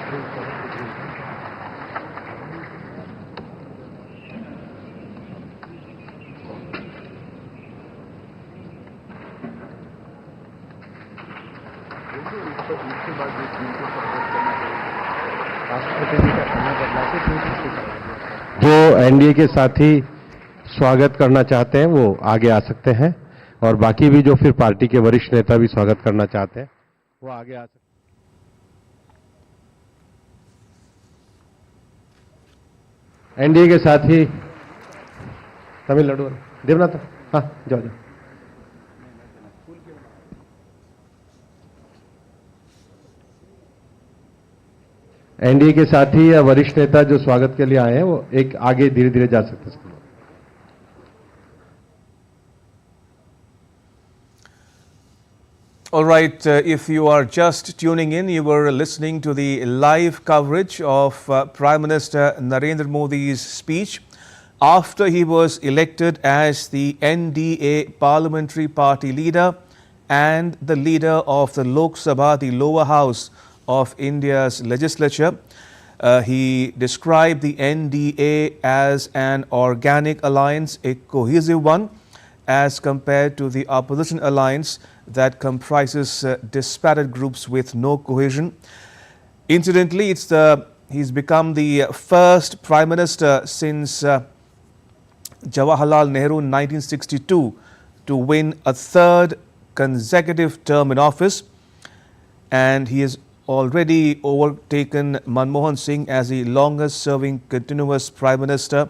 जो एनडीए के साथी स्वागत करना चाहते हैं वो आगे आ सकते हैं और बाकी भी जो फिर पार्टी के वरिष्ठ नेता भी स्वागत करना चाहते हैं वो आगे आ सकते हैं। एनडीए के साथी तमिलनाडु देवनाथ, हाँ जाओ जाओ। एनडीए के साथी या वरिष्ठ नेता जो स्वागत के लिए आए हैं वो एक आगे धीरे धीरे जा सकते हैं। All right, if you are just tuning in, you were listening to the live coverage of Prime Minister Narendra Modi's speech after he was elected as the NDA Parliamentary Party leader and the leader of the Lok Sabha, the lower house of India's legislature. He described the NDA as an organic alliance, a cohesive one, as compared to the opposition alliance that comprises disparate groups with no cohesion. Incidentally, he's become the first Prime Minister since Jawaharlal Nehru in 1962 to win a third consecutive term in office, and he has already overtaken Manmohan Singh as the longest serving continuous Prime Minister.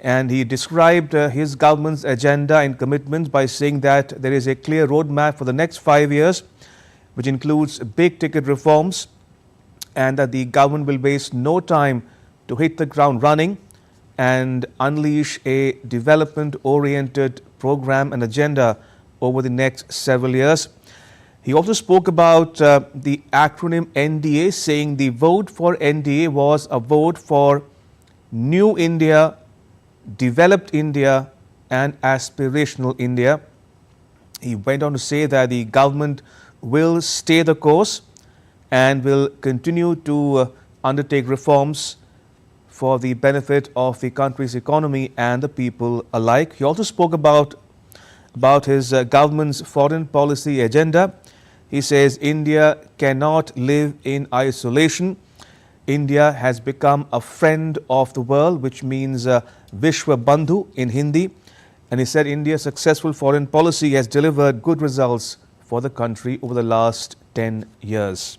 And he described his government's agenda and commitments by saying that there is a clear roadmap for the next 5 years, which includes big ticket reforms, and that the government will waste no time to hit the ground running and unleash a development-oriented program and agenda over the next several years. He also spoke about the acronym NDA, saying the vote for NDA was a vote for New India, Developed India and Aspirational India. He went on to say that the government will stay the course and will continue to undertake reforms for the benefit of the country's economy and the people alike. He also spoke about his government's foreign policy agenda. He says India cannot live in isolation. India has become a friend of the world, which means Vishwa Bandhu in Hindi. And he said India's successful foreign policy has delivered good results for the country over the last 10 years.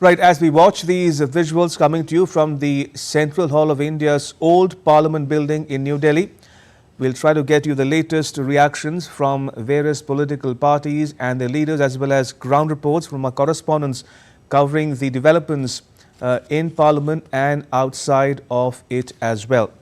Right, as we watch these visuals coming to you from the Central Hall of India's old Parliament building in New Delhi, we'll try to get you the latest reactions from various political parties and their leaders, as well as ground reports from our correspondents covering the developments in Parliament and outside of it as well.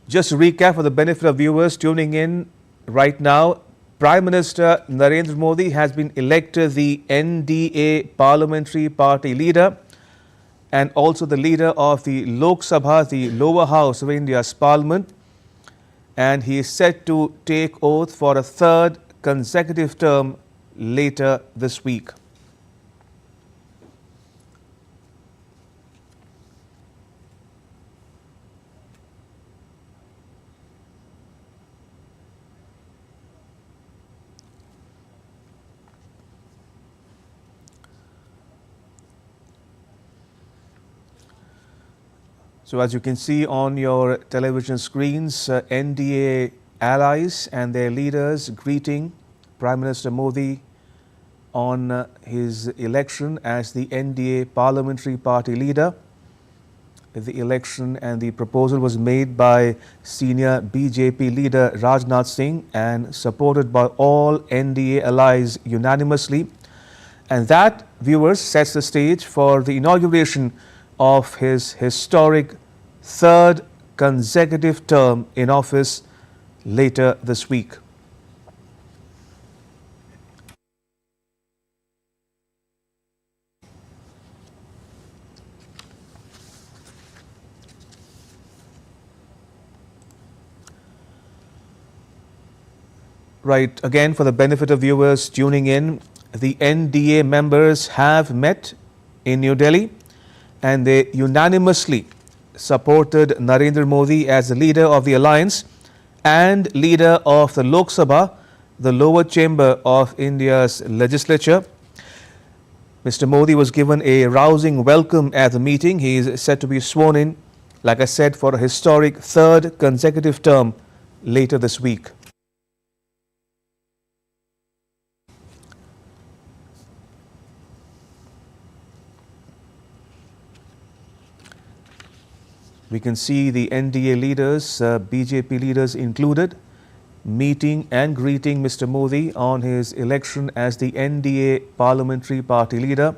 Just to recap for the benefit of viewers tuning in right now, Prime Minister Narendra Modi has been elected the NDA Parliamentary Party leader and also the leader of the Lok Sabha, the lower house of India's Parliament, and he is set to take oath for a third consecutive term later this week. So as you can see on your television screens, NDA allies and their leaders greeting Prime Minister Modi on his election as the NDA Parliamentary Party leader. The election and the proposal was made by senior BJP leader Rajnath Singh and supported by all NDA allies unanimously. And that, viewers, sets the stage for the inauguration of his historic third consecutive term in office later this week. Right, again for the benefit of viewers tuning in, the NDA members have met in New Delhi and they unanimously supported Narendra Modi as the leader of the alliance and leader of the Lok Sabha, the lower chamber of India's legislature. Mr. Modi was given a rousing welcome at the meeting. He is set to be sworn in, like I said, for a historic third consecutive term later this week. We can see the NDA leaders, BJP leaders included, meeting and greeting Mr. Modi on his election as the NDA parliamentary party leader,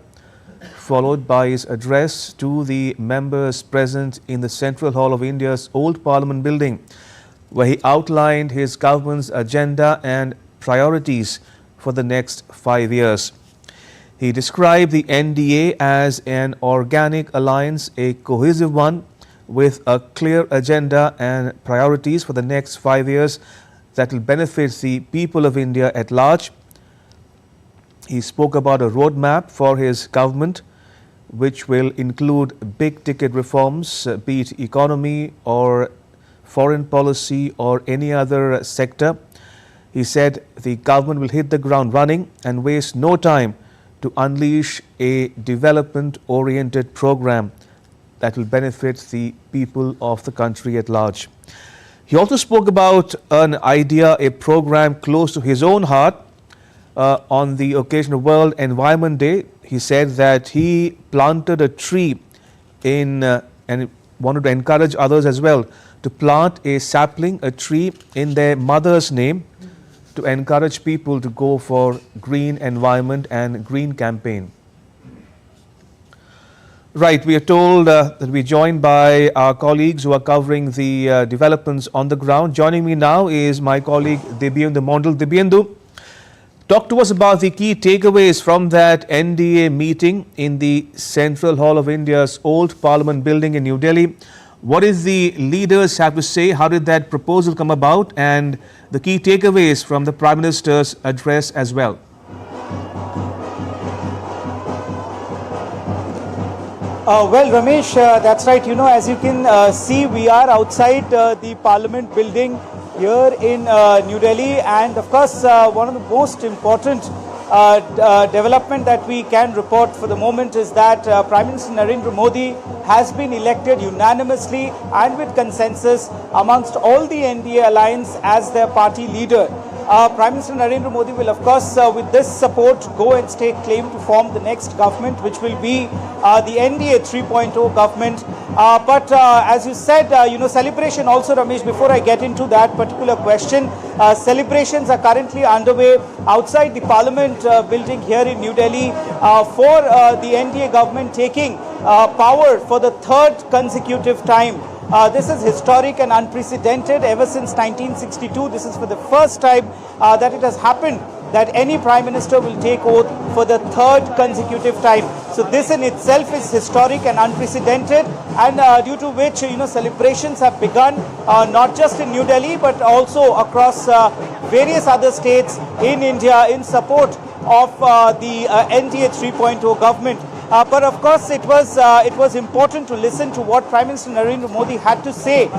followed by his address to the members present in the Central Hall of India's old Parliament building, where he outlined his government's agenda and priorities for the next 5 years. He described the NDA as an organic alliance, a cohesive one, with a clear agenda and priorities for the next 5 years that will benefit the people of India at large. He spoke about a roadmap for his government, which will include big ticket reforms, be it economy or foreign policy or any other sector. He said the government will hit the ground running and waste no time to unleash a development-oriented program that will benefit the people of the country at large. He also spoke about an idea, a program close to his own heart. On the occasion of World Environment Day, he said that he planted a tree and wanted to encourage others as well to plant a sapling, a tree in their mother's name, to encourage people to go for green environment and green campaign. Right, we are told that we're joined by our colleagues who are covering the developments on the ground. Joining me now is my colleague Dibyendu Mondal. Dibyendu, talk to us about the key takeaways from that NDA meeting in the Central Hall of India's old Parliament building in New Delhi. What did the leaders have to say? How did that proposal come about? And the key takeaways from the Prime Minister's address as well. Well, Ramesh, that's right. You know, as you can see, we are outside the Parliament building here in New Delhi. And of course, one of the most important development that we can report for the moment is that Prime Minister Narendra Modi has been elected unanimously and with consensus amongst all the NDA alliance as their party leader. Prime Minister Narendra Modi will, of course, with this support, go and stake claim to form the next government, which will be the NDA 3.0 government. But as you said, you know, celebration also, Ramesh, before I get into that particular question, celebrations are currently underway outside the Parliament building here in New Delhi for the NDA government taking power for the third consecutive time. This is historic and unprecedented. Ever since 1962, this is for the first time that it has happened that any Prime Minister will take oath for the third consecutive time. So this in itself is historic and unprecedented, and due to which, you know, celebrations have begun not just in New Delhi but also across various other states in India in support of the NDA 3.0 government. But of course, it was important to listen to what Prime Minister Narendra Modi had to say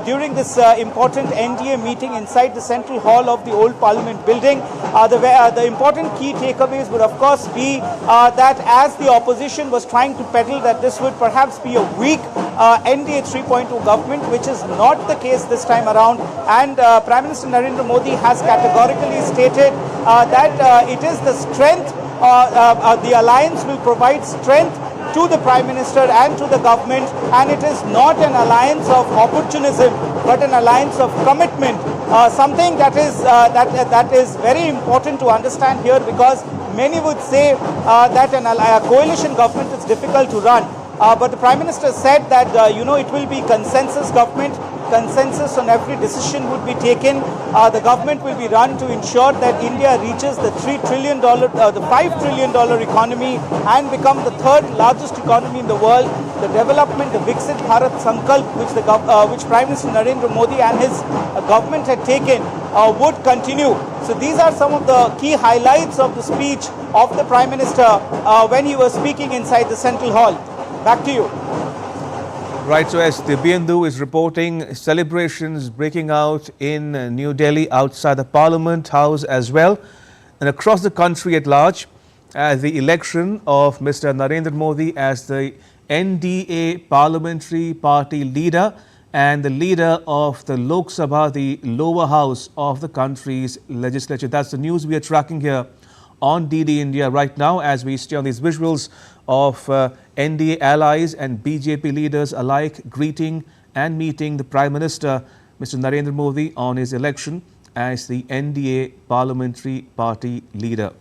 during this important NDA meeting inside the Central Hall of the old Parliament building. The important key takeaways would of course be that as the opposition was trying to peddle that this would perhaps be a weak NDA 3.0 government, which is not the case this time around, and Prime Minister Narendra Modi has categorically stated that it is the strength. The alliance will provide strength to the Prime Minister and to the government, and it is not an alliance of opportunism but an alliance of commitment. Something that is very important to understand here, because many would say that a coalition government is difficult to run. But the Prime Minister said that, you know, it will be consensus government. consensus on every decision would be taken. The government will be run to ensure that India reaches the $3 trillion, the $5 trillion economy and become the third largest economy in the world. The development, the Viksit Bharat Sankalp, which Prime Minister Narendra Modi and his government had taken, would continue. So these are some of the key highlights of the speech of the Prime Minister when he was speaking inside the Central Hall. Back to you. Right, so as Dibyendu is reporting, celebrations breaking out in New Delhi outside the Parliament House as well and across the country at large as the election of Mr. Narendra Modi as the NDA Parliamentary Party leader and the leader of the Lok Sabha, the lower house of the country's legislature. That's the news we are tracking here on DD India right now as we stay on these visuals of NDA allies and BJP leaders alike greeting and meeting the Prime Minister, Mr. Narendra Modi, on his election as the NDA Parliamentary Party leader.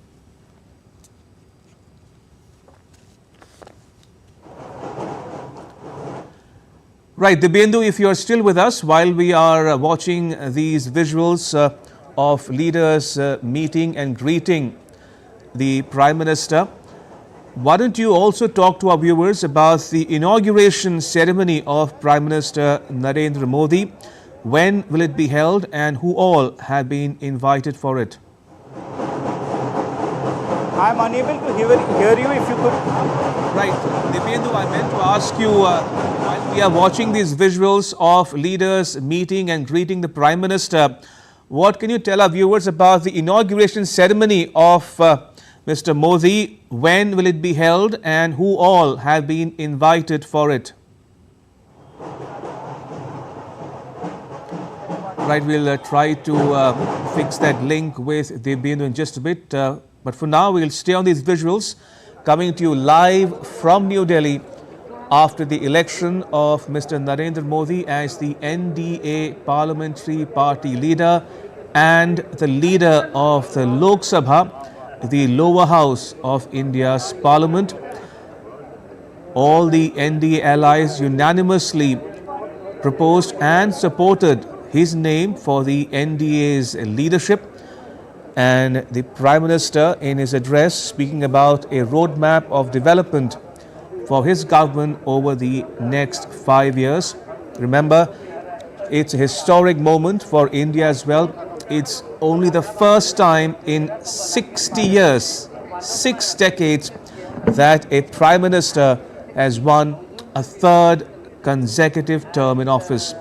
Right, Dibyendu, if you are still with us while we are watching these visuals of leaders meeting and greeting the Prime Minister, why don't you also talk to our viewers about the inauguration ceremony of Prime Minister Narendra Modi? When will it be held and who all have been invited for it? I'm unable to hear you if you could. Right, Dibyendu, I meant to ask you, while we are watching these visuals of leaders meeting and greeting the Prime Minister, what can you tell our viewers about the inauguration ceremony of Mr. Modi? When will it be held and who all have been invited for it? Right, we'll try to fix that link with Dibyendu in just a bit. But for now, we'll stay on these visuals coming to you live from New Delhi after the election of Mr. Narendra Modi as the NDA Parliamentary Party leader and the leader of the Lok Sabha, the lower house of India's Parliament. All the NDA allies unanimously proposed and supported his name for the NDA's leadership. And the Prime Minister, in his address, speaking about a roadmap of development for his government over the next 5 years. Remember, it's a historic moment for India as well. It's only the first time in 60 years, 6 decades, that a Prime Minister has won a third consecutive term in office.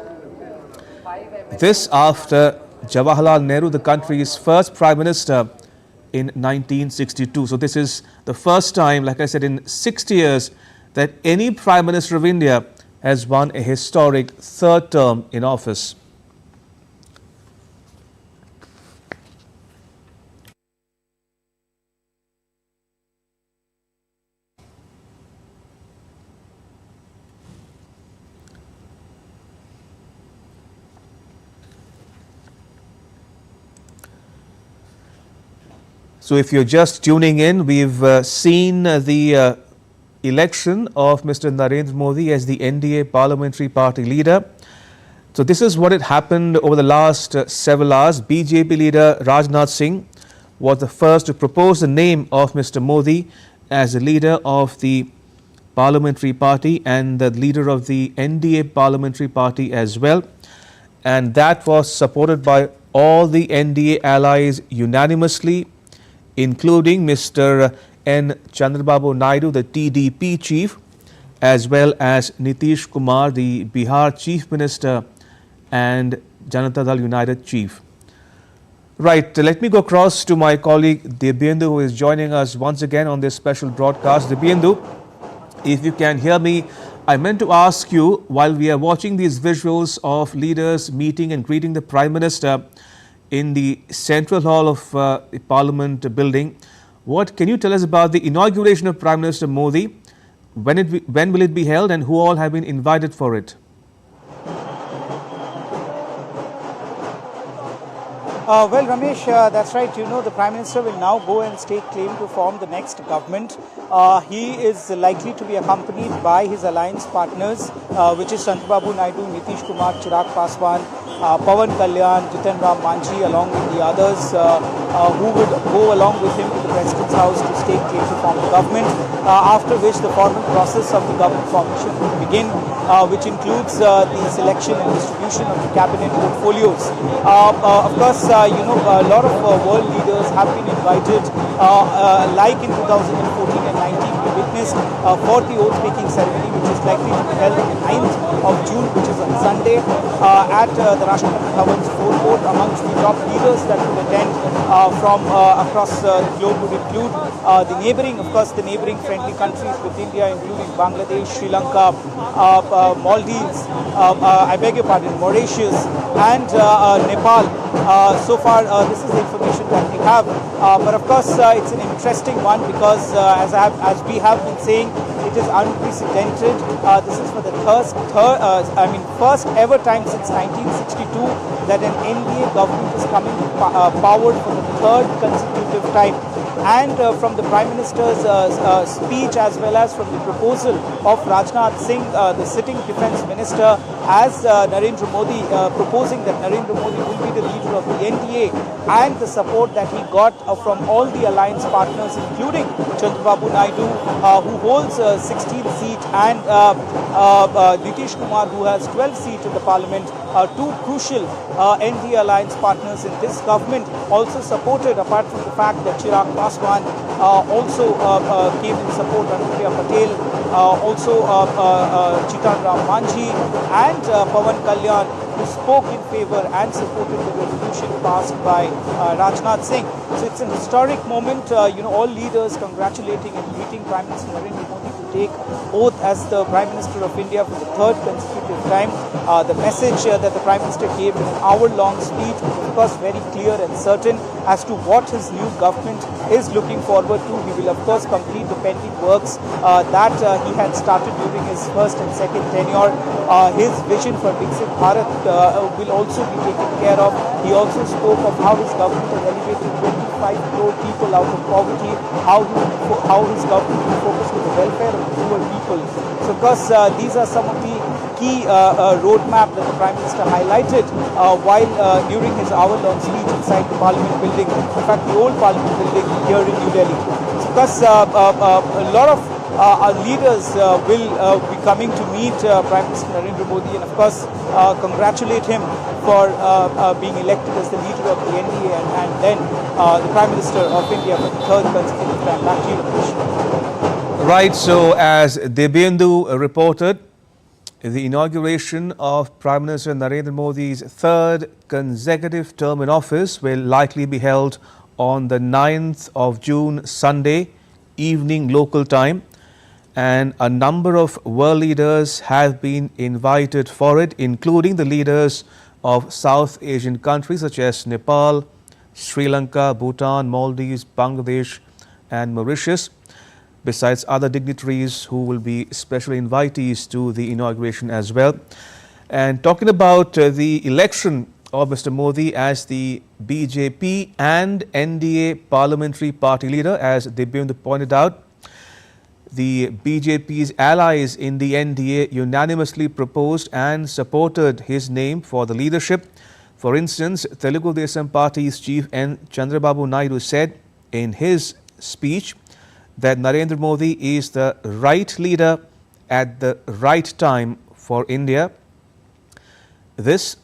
This after Jawaharlal Nehru, the country's first Prime Minister in 1962. So this is the first time, like I said, in 60 years that any Prime Minister of India has won a historic third term in office. So if you're just tuning in, we've seen the election of Mr. Narendra Modi as the NDA Parliamentary Party leader. So this is what had happened over the last several hours. BJP leader Rajnath Singh was the first to propose the name of Mr. Modi as the leader of the Parliamentary Party and the leader of the NDA Parliamentary Party as well. And that was supported by all the NDA allies unanimously, including Mr. N. Chandrababu Naidu, the TDP chief, as well as Nitish Kumar, the Bihar chief minister and Janata Dal United chief. Right, let me go across to my colleague Dibyendu, who is joining us once again on this special broadcast. Dibyendu, if you can hear me, I meant to ask you, while we are watching these visuals of leaders meeting and greeting the Prime Minister in the Central Hall of the Parliament building, what can you tell us about the inauguration of Prime Minister Modi? When will it be held and who all have been invited for it? Well, Ramesh, that's right. You know, the Prime Minister will now go and stake claim to form the next government. He is likely to be accompanied by his alliance partners, which is Chandrababu Naidu, Nitish Kumar, Chirag Paswan, Pawan Kalyan, Jitan Ram Manjhi, along with the others who would go along with him to the President's house to stake claim to form the government, after which the formal process of the government formation will begin, which includes the selection and distribution of the cabinet portfolios. Of course, you know, a lot of world leaders have been invited, like in 2014 and 19, we witnessed for the oath-taking ceremony, which is likely to be held on the 9th of June, which is on Sunday, at the Rashtrapati Bhavan's forecourt. Amongst the top leaders that would attend from across the globe would include the neighbouring, of course, the neighbouring friendly countries with India, including Bangladesh, Sri Lanka, Maldives, I beg your pardon, Mauritius, and Nepal. So far, this is the information that we have. But of course, it's an interesting one because, as we have been saying, it is unprecedented. This is for the first ever time since 1962 that an NDA government is coming to power for the third consecutive time. And from the Prime Minister's speech, as well as from the proposal of Rajnath Singh, the sitting Defence Minister, as Narendra Modi, proposing that Narendra Modi will be the leader of the NDA, and the support that he got from all the alliance partners, including Chandrababu Naidu, who holds 16th seat, and Nitish Kumar, who has 12th seat in the parliament, two crucial NDA alliance partners in this government, also supported, apart from the fact that Chirag Paswan also came in support, Anupriya Patel, also Jitan Ram Manjhi, and Pawan Kalyan, who spoke in favor and supported the resolution passed by Rajnath Singh. So it's an historic moment, you know, all leaders congratulating and greeting Prime Minister Narendra Modi to take oath as the Prime Minister of India for the third consecutive time. The message that the Prime Minister gave in an hour-long speech was, of course, very clear and certain as to what his new government is looking forward to. He will, of course, complete the pending works that he had started during his first and second tenure. His vision for Viksit Bharat will also be taken care of. He also spoke of how his government has elevated 25 crore people out of poverty, how his government will focus on the welfare of the poor people. So, of course, these are some of the key roadmap that the Prime Minister highlighted while during his hour-long speech inside the Parliament building, in fact the old Parliament building here in New Delhi. So, of course, a lot of leaders will be coming to meet Prime Minister Narendra Modi and, of course, congratulate him for being elected as the leader of the NDA and then the Prime Minister of India for the third consecutive time. Back to you, Ramesh. Right, so as Debyendu reported, the inauguration of Prime Minister Narendra Modi's third consecutive term in office will likely be held on the 9th of June, Sunday evening local time, and a number of world leaders have been invited for it, including the leaders of South Asian countries such as Nepal, Sri Lanka, Bhutan, Maldives, Bangladesh and Mauritius, besides other dignitaries who will be special invitees to the inauguration as well. And talking about the election of Mr. Modi as the BJP and NDA parliamentary party leader, as Debyendu pointed out, the BJP's allies in the NDA unanimously proposed and supported his name for the leadership. For instance, Telugu Desam Party's chief N. Chandrababu Naidu said in his speech that Narendra Modi is the right leader at the right time for India. This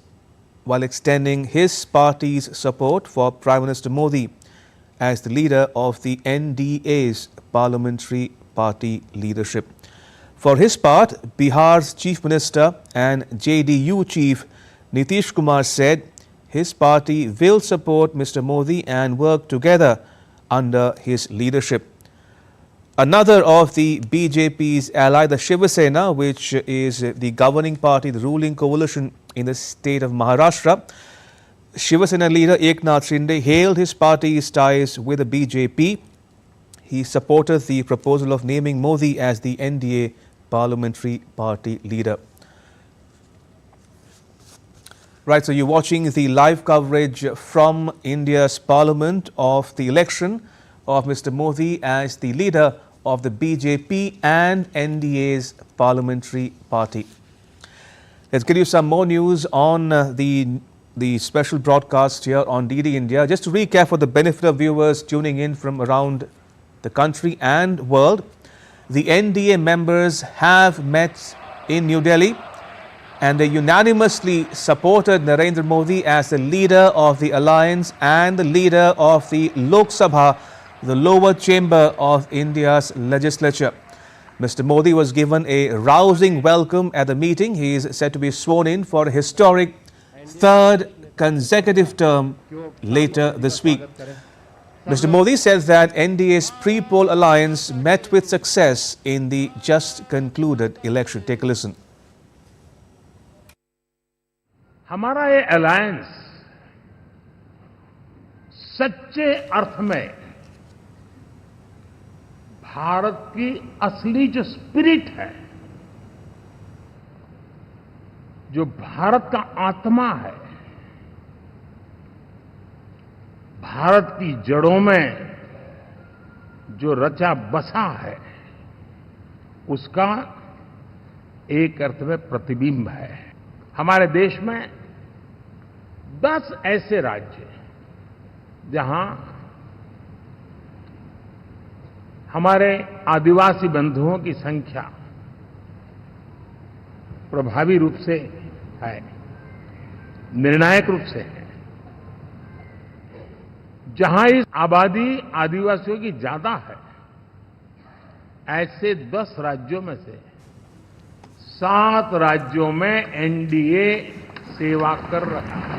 while extending his party's support for Prime Minister Modi as the leader of the NDA's parliamentary party leadership. For his part, Bihar's Chief Minister and JDU Chief Nitish Kumar said his party will support Mr. Modi and work together under his leadership. Another of the BJP's ally, the Shiva Sena, which is the governing party, the ruling coalition in the state of Maharashtra, Shiva Sena leader Eknath Shinde hailed his party's ties with the BJP. He supported the proposal of naming Modi as the NDA parliamentary party leader. Right, so you're watching the live coverage from India's Parliament of the election of Mr. Modi as the leader of the BJP and NDA's parliamentary party. Let's give you some more news on the special broadcast here on DD India. Just to recap for the benefit of viewers tuning in from around the country and world, the NDA members have met in New Delhi and they unanimously supported Narendra Modi as the leader of the alliance and the leader of the Lok Sabha, the lower chamber of India's legislature. Mr. Modi was given a rousing welcome at the meeting. He is set to be sworn in for a historic third consecutive term later this week. Mr. Modi says that NDA's pre-poll alliance met with success in the just concluded election. Take a listen. हमारा ये alliance सच्चे अर्थ में भारत की असली जो spirit है, जो भारत का आत्मा है, भारत की जड़ों में जो रचा बसा है, उसका एक अर्थ में प्रतिबिंब है। हमारे देश में 10 ऐसे राज्य जहां हमारे आदिवासी बंधुओं की संख्या प्रभावी रूप से है, निर्णायक रूप से है, जहां इस आबादी आदिवासियों की ज्यादा है, ऐसे 10 राज्यों में से 7 राज्यों में एनडीए सेवा कर रहा है।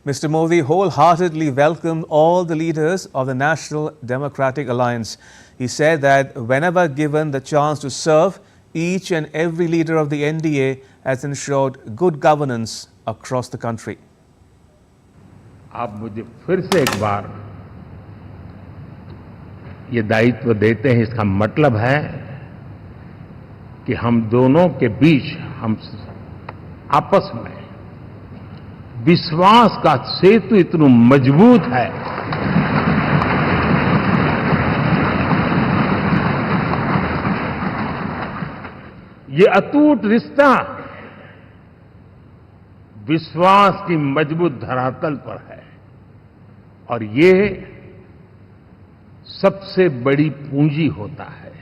Mr. Modi wholeheartedly welcomed all the leaders of the National Democratic Alliance. He said that whenever given the chance to serve, each and every leader of the NDA has ensured good governance across the country. आप मुझे फिर से एक बार ये दायित्व देते हैं, इसका मतलब है कि हम दोनों के बीच हम आपस में विश्वास का सेतु इतना मजबूत है ये अटूट रिश्ता विश्वास की मजबूत धरातल पर है और ये सबसे बड़ी पूंजी होता है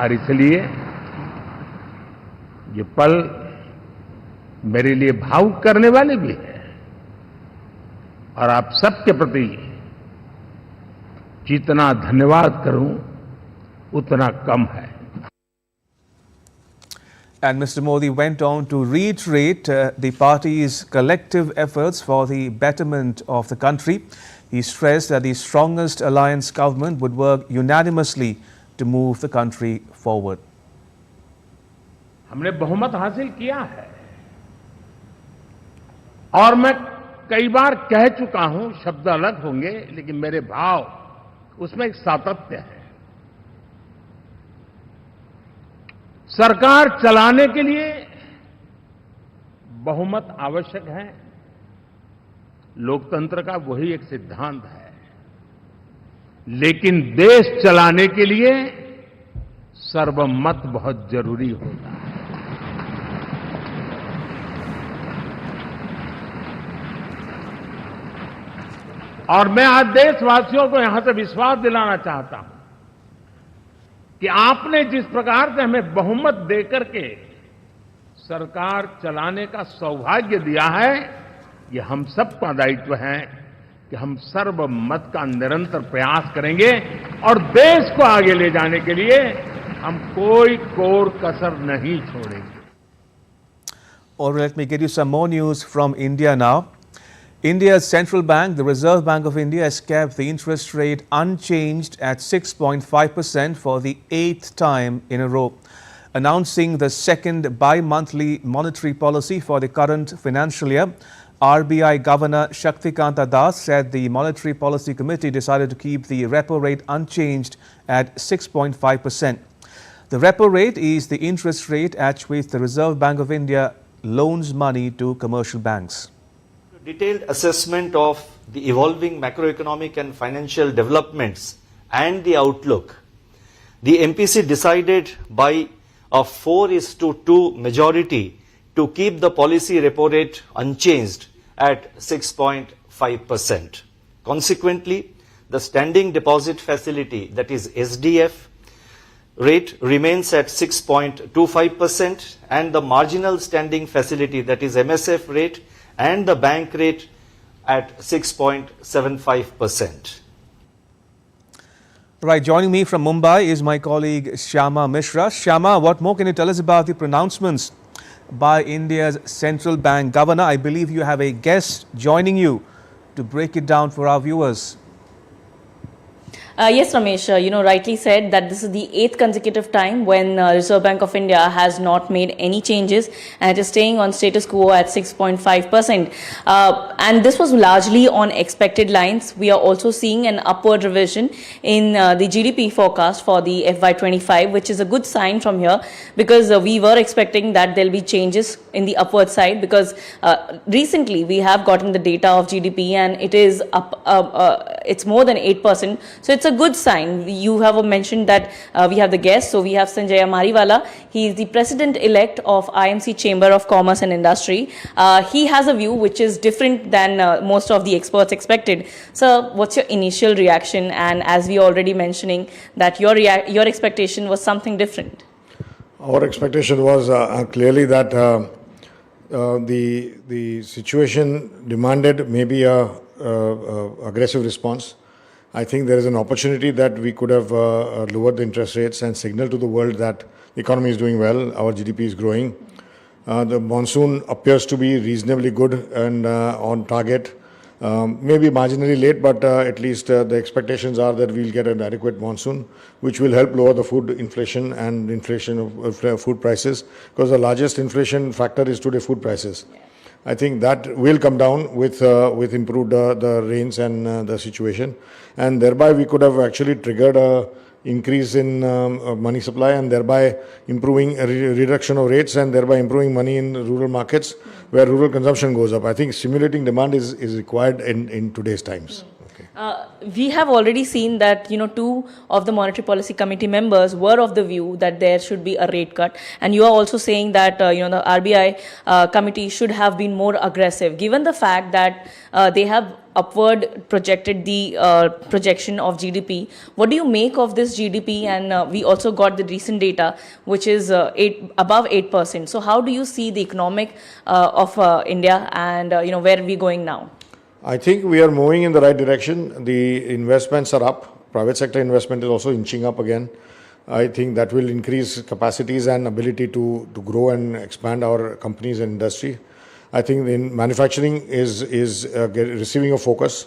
और इसलिए ये पल मेरे लिए भावुक करने वाले भी है और आप सबके प्रति जितना धन्यवाद करूं उतना कम है. And Mr. Modi went on to reiterate the party's collective efforts for the betterment of the country. He stressed that the strongest alliance government would work unanimously to move the country forward. हमने बहुमत हासिल किया है और मैं कई बार कह चुका हूं, शब्द अलग होंगे लेकिन मेरे भाव उसमें एक सातत्य है. सरकार चलाने के लिए बहुमत आवश्यक है. लोकतंत्र का वही एक सिद्धांत है. लेकिन देश चलाने के लिए सर्वमत बहुत जरूरी होता है. और मैं आज देशवासियों को यहां से विश्वास दिलाना चाहता हूं कि आपने जिस प्रकार से हमें बहुमत देकर के सरकार चलाने का सौभाग्य दिया है, ये हम सबका दायित्व है कि हम सर्वमत का निरंतर प्रयास करेंगे और देश को आगे ले जाने के लिए हम कोई कोर कसर नहीं छोड़ेंगे. Or let me get you some more news from India now. India's central bank, the Reserve Bank of India, has kept the interest rate unchanged at 6.5% for the 8th time in a row. Announcing the second bi-monthly monetary policy for the current financial year, RBI Governor Shaktikanta Das said the Monetary Policy Committee decided to keep the repo rate unchanged at 6.5%. The repo rate is the interest rate at which the Reserve Bank of India loans money to commercial banks. Detailed assessment of the evolving macroeconomic and financial developments and the outlook, the MPC decided by a 4:2 majority to keep the policy repo rate unchanged at 6.5%. Consequently, the standing deposit facility, that is SDF, rate remains at 6.25% and the marginal standing facility, that is MSF rate, and the bank rate at 6.75%. Right, joining me from Mumbai is my colleague Shyama Mishra. Shyama, what more can you tell us about the pronouncements by India's central bank governor? I believe you have a guest joining you to break it down for our viewers. Yes, Ramesh, rightly said that this is the 8th consecutive time when Reserve Bank of India has not made any changes and it is staying on status quo at 6.5%. And this was largely on expected lines. We are also seeing an upward revision in the GDP forecast for the FY25, which is a good sign from here because we were expecting that there will be changes in the upward side because recently we have gotten the data of GDP and it is up, it's more than 8%. So it's a good sign. You have mentioned that we have the guest. So we have Sanjay Mariwala. He is the president-elect of IMC Chamber of Commerce and Industry. He has a view which is different than most of the experts expected. So what's your initial reaction? And as we already mentioning that your expectation was something different. Our expectation was clearly that the situation demanded maybe a aggressive response. I think there is an opportunity that we could have lowered the interest rates and signaled to the world that the economy is doing well, our GDP is growing. The monsoon appears to be reasonably good and on target. Maybe marginally late, but at least the expectations are that we'll get an adequate monsoon, which will help lower the food inflation and inflation of food prices, because the largest inflation factor is today food prices. I think that will come down with improved the rains and the situation, and thereby we could have actually triggered a increase in money supply and thereby improving a reduction of rates and thereby improving money in rural markets where rural consumption goes up. I think stimulating demand is required in today's times. We have already seen that, two of the Monetary Policy Committee members were of the view that there should be a rate cut. And you are also saying that, the RBI committee should have been more aggressive, given the fact that they have upward projected the projection of GDP. What do you make of this GDP? And we also got the recent data, which is above 8%. So how do you see the economic of India and, where are we going now? I think we are moving in the right direction. The investments are up. Private sector investment is also inching up again. I think that will increase capacities and ability to grow and expand our companies and industry. I think in manufacturing is receiving a focus.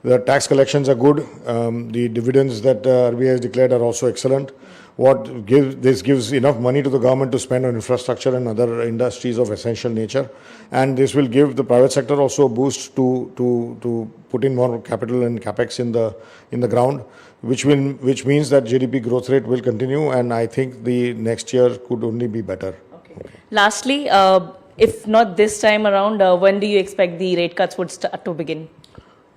The tax collections are good. The dividends that RBI has declared are also excellent. This gives enough money to the government to spend on infrastructure and other industries of essential nature, and this will give the private sector also a boost to put in more capital and capex in the ground, which means that GDP growth rate will continue, and I think the next year could only be better. Okay. Lastly, if not this time around, when do you expect the rate cuts would start to begin?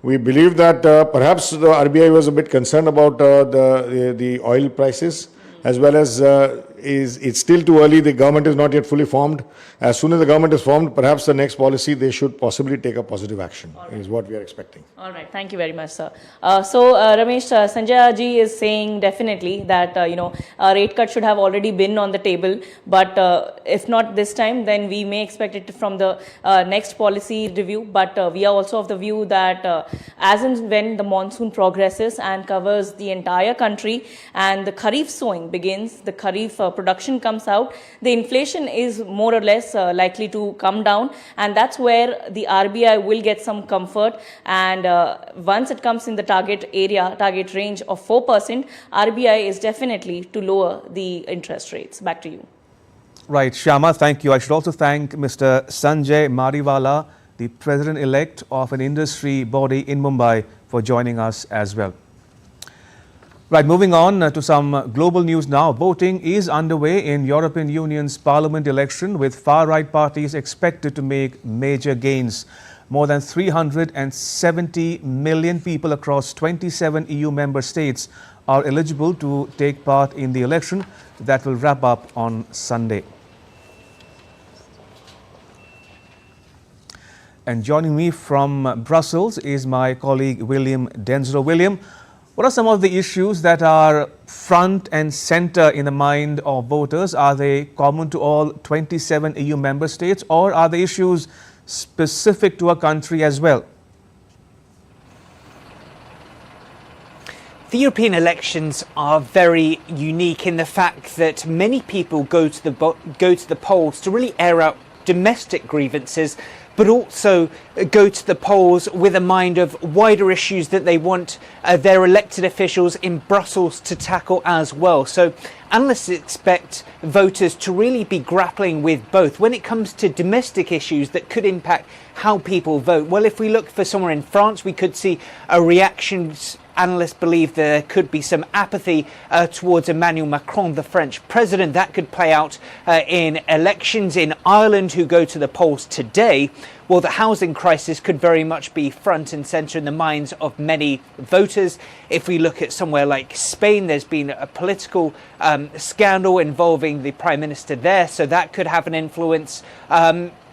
We believe that perhaps the RBI was a bit concerned about the oil prices, as well as it's still too early. The government is not yet fully formed. As soon as the government is formed, perhaps the next policy, they should possibly take a positive action, is what we are expecting. All right. Thank you very much, sir. Ramesh, Sanjay ji is saying definitely that, a rate cut should have already been on the table. But if not this time, then we may expect it from the next policy review. But we are also of the view that as and when the monsoon progresses and covers the entire country and the Kharif sowing begins, the Kharif production comes out, the inflation is more or less likely to come down, and that's where the RBI will get some comfort. And once it comes in the target range of 4%, RBI is definitely to lower the interest rates. Back to you. Right, Shyama, thank you. I should also thank Mr. Sanjay Mariwala, the president-elect of an industry body in Mumbai, for joining us as well. Right, moving on to some global news now. Voting is underway in European Union's parliament election, with far-right parties expected to make major gains. More than 370 million people across 27 EU member states are eligible to take part in the election that will wrap up on Sunday. And joining me from Brussels is my colleague William Denslow. William, what are some of the issues that are front and center in the mind of voters? Are they common to all 27 EU member states, or are the issues specific to a country as well? The European elections are very unique in the fact that many people go to the polls to really air out domestic grievances, but also go to the polls with a mind of wider issues that they want their elected officials in Brussels to tackle as well. So analysts expect voters to really be grappling with both when it comes to domestic issues that could impact how people vote. Well, if we look for somewhere in France, we could see a reaction. Analysts believe there could be some apathy towards Emmanuel Macron, the French president. That could play out in elections in Ireland, who go to the polls today. Well, the housing crisis could very much be front and centre in the minds of many voters. If we look at somewhere like Spain, there's been a political scandal involving the Prime Minister there, so that could have an influence.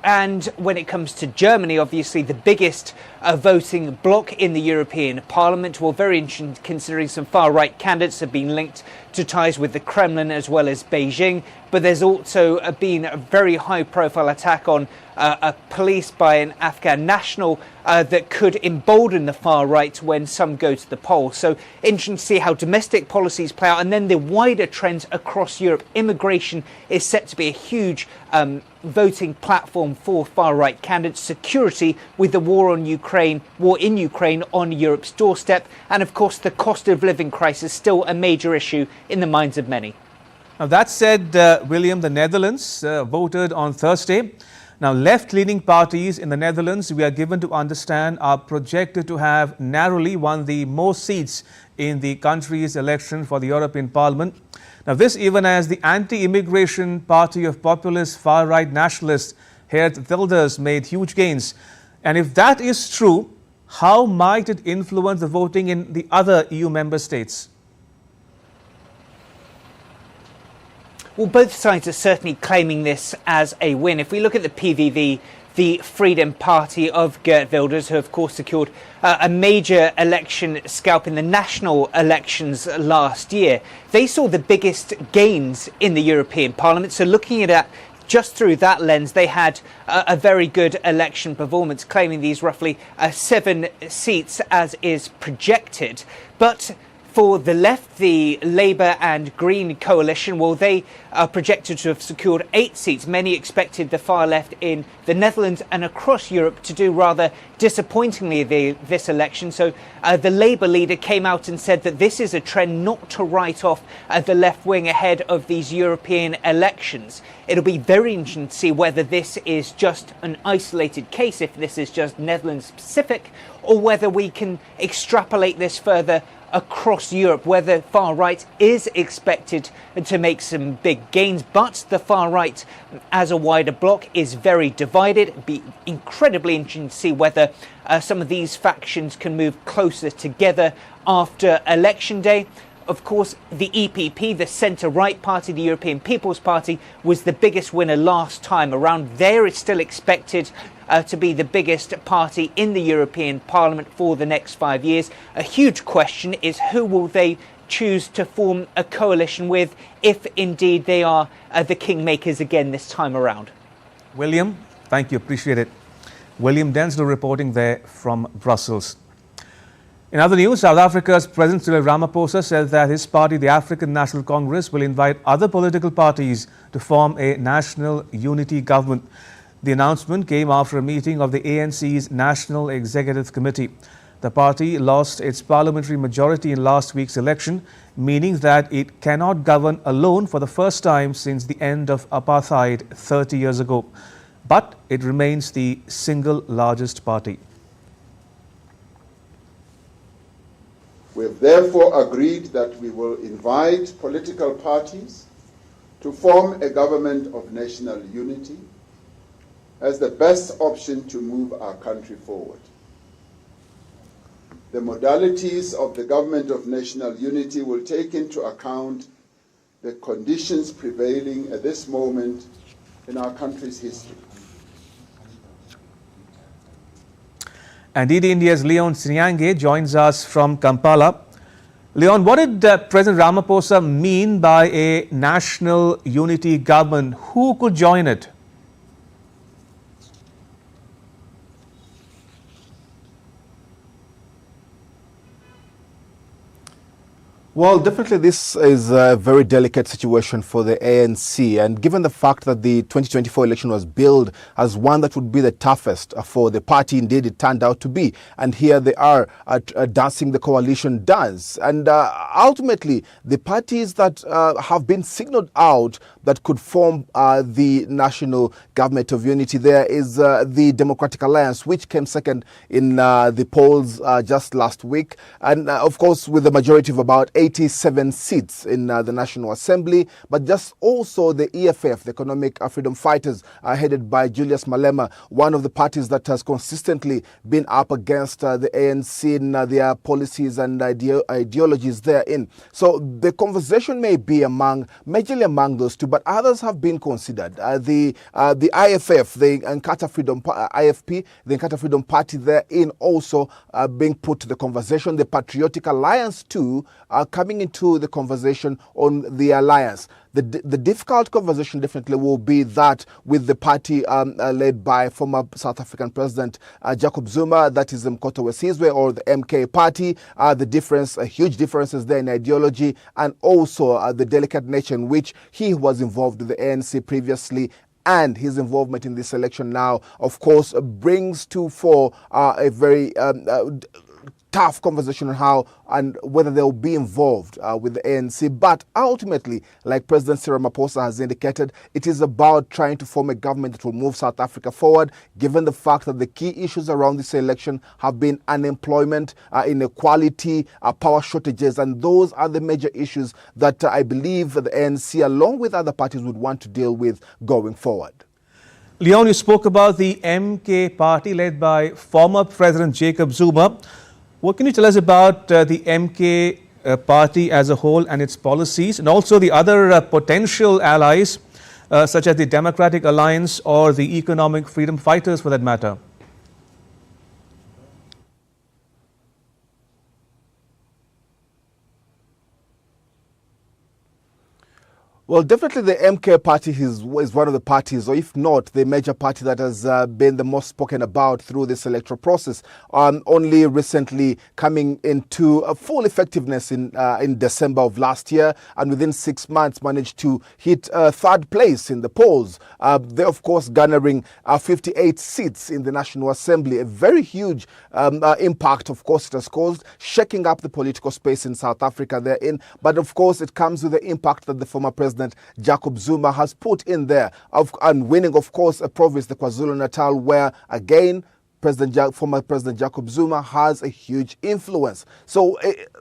And when it comes to Germany, obviously the biggest voting bloc in the European Parliament, well, very interesting considering some far-right candidates have been linked to ties with the Kremlin as well as Beijing. But there's also been a very high-profile attack on a police by an Afghan national that could embolden the far right when some go to the polls. So interesting to see how domestic policies play out, and then the wider trends across Europe. Immigration is set to be a huge voting platform for far-right candidates. Security, with the war in Ukraine on Europe's doorstep, and of course the cost of living crisis still a major issue in the minds of many. Now, that said, William, the Netherlands voted on Thursday. Now, left-leaning parties in the Netherlands, we are given to understand, are projected to have narrowly won the most seats in the country's election for the European Parliament. Now, this even as the anti-immigration party of populist far-right nationalists, Geert Wilders, made huge gains. And if that is true, how might it influence the voting in the other EU member states? Well, both sides are certainly claiming this as a win. If we look at the PVV, the Freedom Party of Geert Wilders, who of course secured a major election scalp in the national elections last year, they saw the biggest gains in the European Parliament. So looking at that just through that lens, they had a very good election performance, claiming these roughly 7 seats as is projected. But for the left, the Labour and Green coalition, well, they are projected to have secured 8 seats. Many expected the far left in the Netherlands and across Europe to do rather disappointingly this election. So the Labour leader came out and said that this is a trend not to write off the left wing ahead of these European elections. It'll be very interesting to see whether this is just an isolated case, if this is just Netherlands specific, or whether we can extrapolate this further across Europe, where the far right is expected to make some big gains, but the far right as a wider bloc is very divided. It'd be incredibly interesting to see whether some of these factions can move closer together after election day. Of course, the EPP, the centre-right party, the European People's Party, was the biggest winner last time around. There it's still expected to be the biggest party in the European Parliament for the next 5 years. A huge question is, who will they choose to form a coalition with, if indeed they are the kingmakers again this time around? William, thank you. Appreciate it. William Denslow reporting there from Brussels. In other news, South Africa's President Cyril Ramaphosa said that his party, the African National Congress, will invite other political parties to form a national unity government. The announcement came after a meeting of the ANC's National Executive Committee. The party lost its parliamentary majority in last week's election, meaning that it cannot govern alone for the first time since the end of apartheid 30 years ago. But it remains the single largest party. We have therefore agreed that we will invite political parties to form a government of national unity as the best option to move our country forward. The modalities of the government of national unity will take into account the conditions prevailing at this moment in our country's history. And DD India's Leon Sinyange joins us from Kampala. Leon, what did President Ramaphosa mean by a national unity government? Who could join it? Well, definitely this is a very delicate situation for the ANC, and given the fact that the 2024 election was billed as one that would be the toughest for the party, indeed it turned out to be, and here they are dancing the coalition dance. And ultimately, the parties that have been signaled out that could form the national government of unity, there is the Democratic Alliance, which came second in the polls just last week, and of course with a majority of about 87 seats in the National Assembly, but just also the EFF, the Economic Freedom Fighters, headed by Julius Malema, one of the parties that has consistently been up against the ANC in their policies and ideologies therein. So the conversation may be majorly among those two, but others have been considered. The IFF, the Nkata Freedom IFP, the Nkata Freedom Party therein also being put to the conversation. The Patriotic Alliance too coming into the conversation on the alliance. The difficult conversation definitely will be that with the party led by former South African President Jacob Zuma, that is Mkoto Wesizwe, or the MK party. Huge differences there in ideology, and also the delicate nature in which he was involved with the ANC previously, and his involvement in this election now, of course, brings to fore a very tough conversation on how and whether they'll be involved with the ANC. But ultimately, like President Cyril Ramaphosa has indicated, it is about trying to form a government that will move South Africa forward, given the fact that the key issues around this election have been unemployment, inequality, power shortages, and those are the major issues that I believe the ANC, along with other parties, would want to deal with going forward. Leon, you spoke about the MK party led by former President Jacob Zuma. What can you tell us about the MK party as a whole and its policies, and also the other potential allies such as the Democratic Alliance or the Economic Freedom Fighters for that matter? Well, definitely the MK party is one of the parties, or if not, the major party that has been the most spoken about through this electoral process. Only recently coming into a full effectiveness in December of last year, and within 6 months managed to hit third place in the polls. They, of course, garnering 58 seats in the National Assembly. A very huge impact, of course, it has caused, shaking up the political space in South Africa therein. But, of course, it comes with the impact that the former President Jacob Zuma has put in there, and winning, of course, a province, the KwaZulu-Natal, where, again, former President Jacob Zuma has a huge influence. So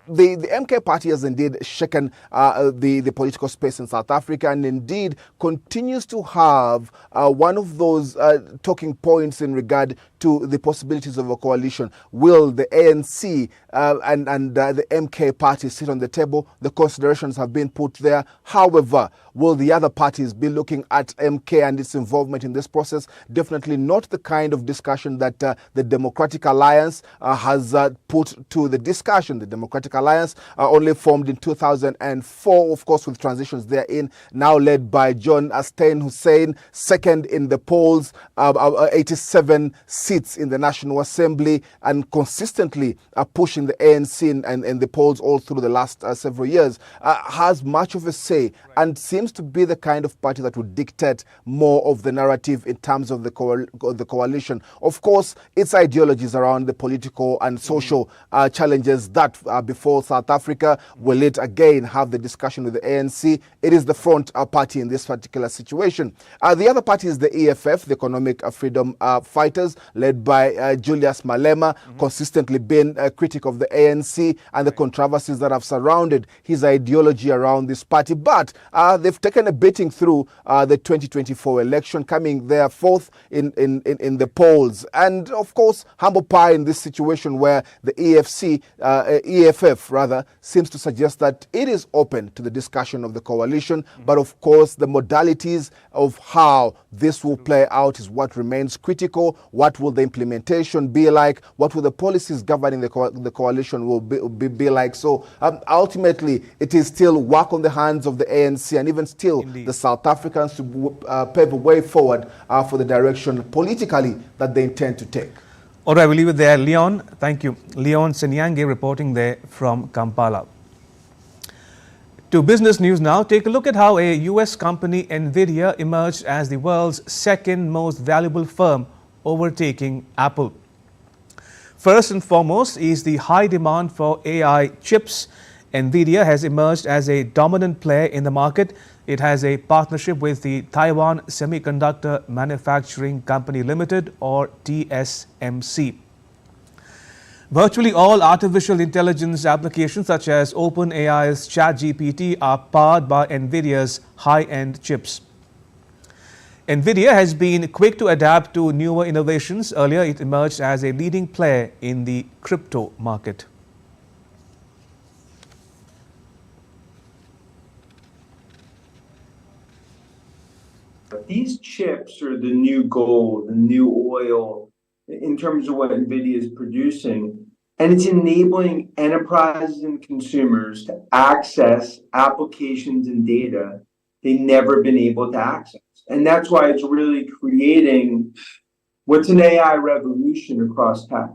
the MK party has indeed shaken the political space in South Africa, and indeed continues to have one of those talking points in regard to the possibilities of a coalition. Will the ANC and the MK party sit on the table? The considerations have been put there. However, will the other parties be looking at MK and its involvement in this process? Definitely not the kind of discussion that the Democratic Alliance has put to the discussion. The Democratic Alliance only formed in 2004, of course, with transitions therein, now led by John Steyn Hussein, second in the polls, 87 seats in the National Assembly, and consistently pushing the ANC and the polls all through the last several years, has much of a say, and seems seems to be the kind of party that would dictate more of the narrative in terms of the coalition. Of course, its ideologies around the political and social challenges that before South Africa. Will it again have the discussion with the ANC? It is the front party in this particular situation. The other party is the EFF, the Economic Freedom Fighters, led by Julius Malema, consistently been a critic of the ANC and the controversies that have surrounded his ideology around this party. But they've taken a beating through the 2024 election, coming there fourth in the polls. And of course, humble pie in this situation where the EFF seems to suggest that it is open to the discussion of the coalition. But of course, the modalities of how this will play out is what remains critical. What will the implementation be like? What will the policies governing the coalition will be like? So ultimately, it is still work on the hands of the ANC and even still the South Africans to pave a way forward for the direction politically that they intend to take. All right, we'll leave it there. Leon, thank you. Leon Senyange reporting there from Kampala. To business news now, take a look at how a US company, NVIDIA, emerged as the world's second most valuable firm, overtaking Apple. First and foremost is the high demand for AI chips. NVIDIA has emerged as a dominant player in the market. It has a partnership with the Taiwan Semiconductor Manufacturing Company Limited, or TSMC. Virtually all artificial intelligence applications such as OpenAI's ChatGPT are powered by NVIDIA's high-end chips. NVIDIA has been quick to adapt to newer innovations. Earlier, it emerged as a leading player in the crypto market. These chips are the new gold, the new oil in terms of what NVIDIA is producing. And it's enabling enterprises and consumers to access applications and data they've never been able to access. And that's why it's really creating what's an AI revolution across tech.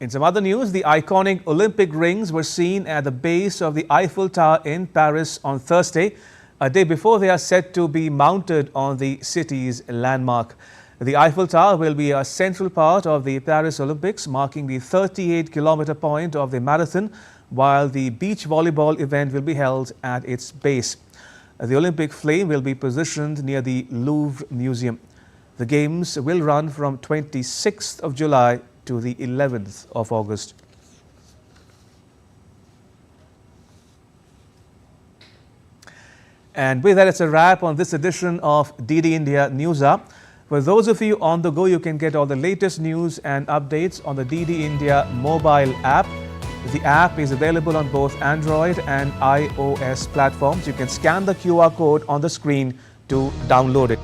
In some other news, the iconic Olympic rings were seen at the base of the Eiffel Tower in Paris on Thursday, a day before they are set to be mounted on the city's landmark. The Eiffel Tower will be a central part of the Paris Olympics, marking the 38-kilometer point of the marathon, while the beach volleyball event will be held at its base. The Olympic flame will be positioned near the Louvre Museum. The Games will run from 26th of July to the 11th of August. And with that, it's a wrap on this edition of DD India News Up. For those of you on the go, you can get all the latest news and updates on the DD India mobile app. The app is available on both Android and iOS platforms. You can scan the QR code on the screen to download it.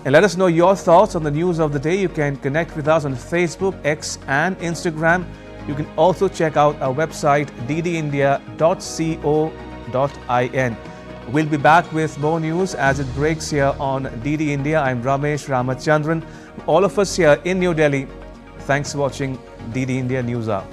And let us know your thoughts on the news of the day. You can connect with us on Facebook, X and Instagram. You can also check out our website ddindia.co.in. We'll be back with more news as it breaks here on DD India. I'm Ramesh Ramachandran. All of us here in New Delhi, thanks for watching DD India News Hour.